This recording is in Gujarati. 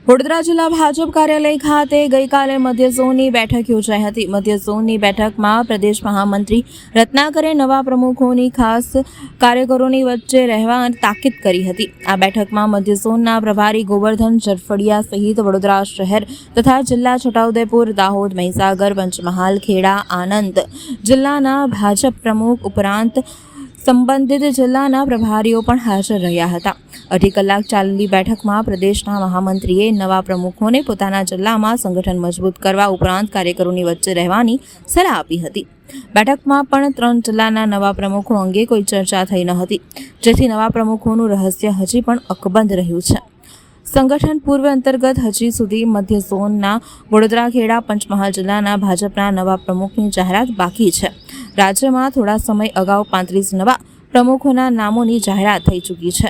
વડોદરા જિલ્લા ભાજપ કાર્યાલય ખાતે ગઈકાલે મધ્ય ઝોનની બેઠક યોજાઈ હતી। મધ્ય ઝોનની બેઠકમાં પ્રદેશ મહામંત્રી રત્નાકરે નવા પ્રમુખોની ખાસ કાર્યકરોની વચ્ચે રહેવા તાકીદ કરી હતી। આ બેઠકમાં મધ્ય ઝોનના પ્રભારી ગોવર્ધન જરફડિયા સહિત વડોદરા શહેર તથા જિલ્લા છોટાઉદેપુર, દાહોદ, મહીસાગર, પંચમહાલ, ખેડા, આણંદ જિલ્લાના ભાજપ પ્રમુખ ઉપરાંત સંબંધિત જિલ્લાના પ્રભારીઓ પણ હાજર રહ્યા હતા। 2.5 કલાક ચાલેલી બેઠકમાં પ્રદેશના મહામંત્રીએ નવા પ્રમુખોને પોતાના જિલ્લામાં સંગઠન મજબૂત કરવા ઉપરાંત કાર્યકરોની વચ્ચે રહેવાની સલાહ આપી હતી। બેઠકમાં પણ 3 જિલ્લાના નવા પ્રમુખો અંગે કોઈ ચર્ચા થઈ ન હતી, જેથી નવા પ્રમુખોનું રહસ્ય હજી પણ અકબંધ રહ્યું છે। સંગઠન પૂર્વ અંતર્ગત હજી સુધી મધ્ય ઝોનના વડોદરા, ખેડા, પંચમહાલ જિલ્લાના ભાજપના નવા પ્રમુખની જાહેરાત બાકી છે। રાજ્યમાં થોડા સમય અગાઉ 35 નવા પ્રમુખોના નામોની જાહેરાત થઈ ચૂકી છે।